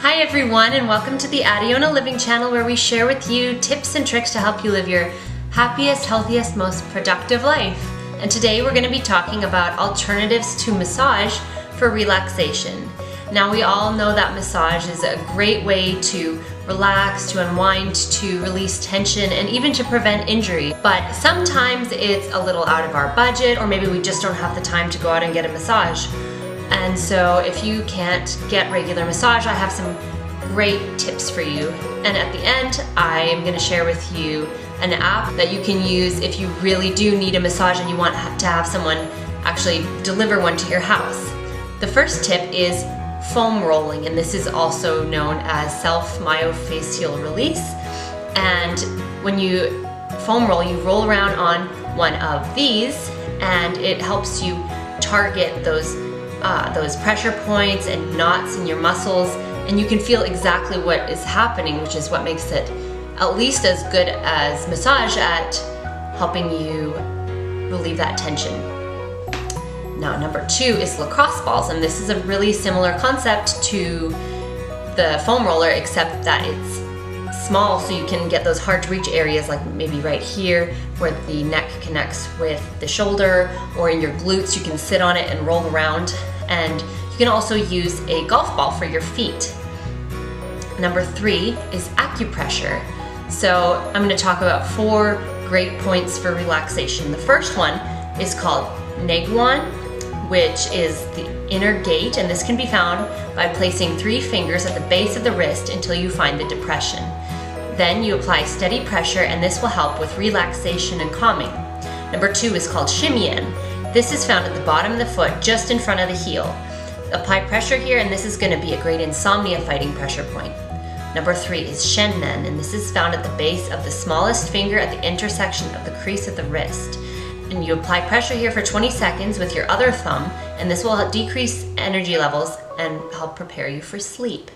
Hi everyone, and welcome to the Adiona Living channel, where we share with you tips and tricks to help you live your happiest, healthiest, most productive life. And today we're going to be talking about alternatives to massage for relaxation. Now, we all know that massage is a great way to relax, to unwind, to release tension, and even to prevent injury. But sometimes it's a little out of our budget, or maybe we just don't have the time to go out and get a massage. And so if you can't get regular massage, I have some great tips for you. And at the end, I am going to share with you an app that you can use if you really do need a massage and you want to have someone actually deliver one to your house. The first tip is foam rolling, and this is also known as self-myofascial release. And when you foam roll, you roll around on one of these, and it helps you target those pressure points and knots in your muscles, and you can feel exactly what is happening, which is what makes it at least as good as massage at helping you relieve that tension. Now, number 2 is lacrosse balls, and this is a really similar concept to the foam roller, except that it's small, so you can get those hard to reach areas, like maybe right here where the neck connects with the shoulder, or in your glutes. You can sit on it and roll around, and you can also use a golf ball for your feet. Number 3 is acupressure. So I'm going to talk about 4 great points for relaxation. The first one is called Neiguan, which is the inner gate, and this can be found by placing 3 fingers at the base of the wrist until you find the depression. Then you apply steady pressure, and this will help with relaxation and calming. Number 2 is called Shimian. This is found at the bottom of the foot, just in front of the heel. Apply pressure here, and this is going to be a great insomnia fighting pressure point. Number 3 is Shenmen, and this is found at the base of the smallest finger at the intersection of the crease of the wrist. And you apply pressure here for 20 seconds with your other thumb, and this will decrease energy levels and help prepare you for sleep.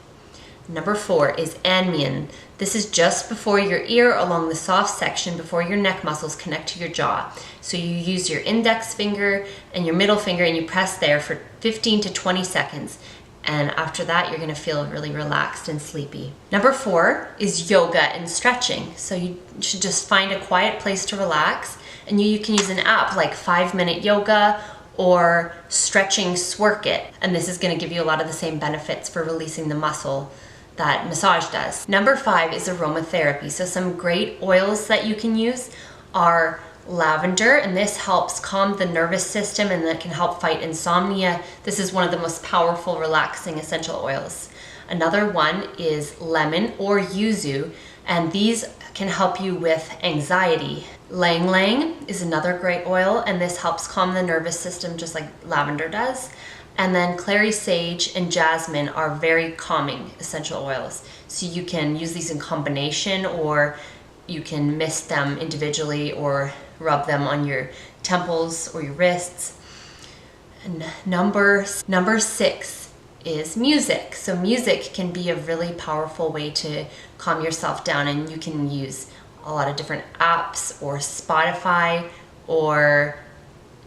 Number 4 is Anmian. This is just before your ear, along the soft section before your neck muscles connect to your jaw. So you use your index finger and your middle finger, and you press there for 15 to 20 seconds. And after that, you're going to feel really relaxed and sleepy. Number 4 is yoga and stretching. So you should just find a quiet place to relax, and you can use an app like 5-Minute Yoga or Stretching Sworkit. And this is going to give you a lot of the same benefits for releasing the muscle that massage does. Number 5 is aromatherapy. So some great oils that you can use are lavender, and this helps calm the nervous system, and that can help fight insomnia. This is one of the most powerful relaxing essential oils. Another one is lemon or yuzu, and these can help you with anxiety. Lang Lang is another great oil, and this helps calm the nervous system just like lavender does. And then clary sage and jasmine are very calming essential oils. So you can use these in combination, or you can mist them individually or rub them on your temples or your wrists. And number 6 is music. So music can be a really powerful way to calm yourself down, and you can use a lot of different apps or Spotify or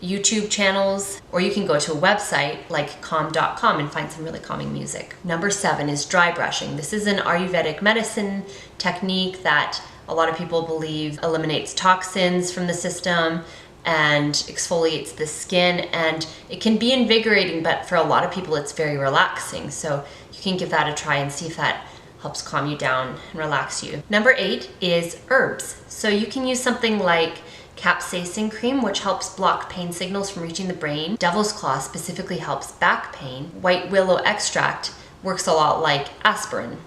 YouTube channels, or you can go to a website like calm.com and find some really calming music. Number 7 is dry brushing. This is an Ayurvedic medicine technique that a lot of people believe eliminates toxins from the system and exfoliates the skin, and it can be invigorating, but for a lot of people it's very relaxing. So you can give that a try and see if that helps calm you down and relax you. Number 8 is herbs. So you can use something like capsaicin cream, which helps block pain signals from reaching the brain. Devil's Claw specifically helps back pain. White willow extract works a lot like aspirin.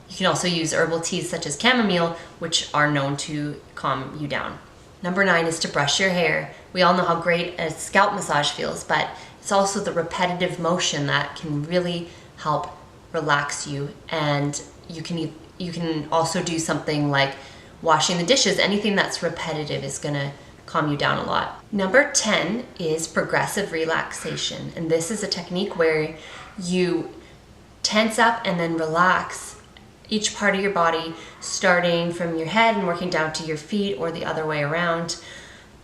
You can also use herbal teas such as chamomile, which are known to calm you down. Number 9 is to brush your hair. We all know how great a scalp massage feels, but it's also the repetitive motion that can really help relax you. And you can also do something like washing the dishes. Anything that's repetitive is going to calm you down a lot. Number 10 is progressive relaxation, and this is a technique where you tense up and then relax each part of your body, starting from your head and working down to your feet, or the other way around.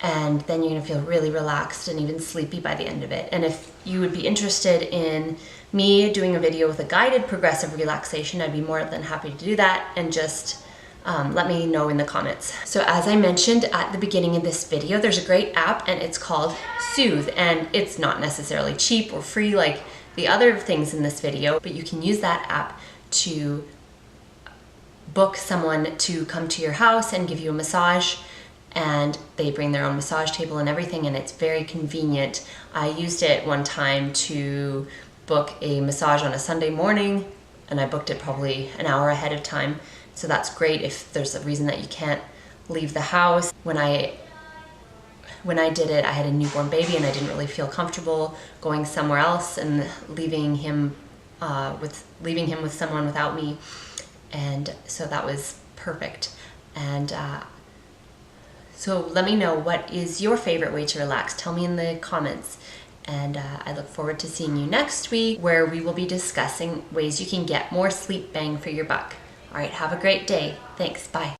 and then you're gonna feel really relaxed and even sleepy by the end of it. And if you would be interested in me doing a video with a guided progressive relaxation, I'd be more than happy to do that, and just let me know in the comments. So as I mentioned at the beginning of this video, there's a great app and it's called Soothe, and it's not necessarily cheap or free like the other things in this video, but you can use that app to book someone to come to your house and give you a massage, and they bring their own massage table and everything, and it's very convenient. I used it one time to book a massage on a Sunday morning, and I booked it probably an hour ahead of time. So that's great if there's a reason that you can't leave the house. When I did it, I had a newborn baby and I didn't really feel comfortable going somewhere else and leaving him with someone without me. And so that was perfect. And so let me know, what is your favorite way to relax? Tell me in the comments. And I look forward to seeing you next week, where we will be discussing ways you can get more sleep bang for your buck. All right, have a great day. Thanks, bye.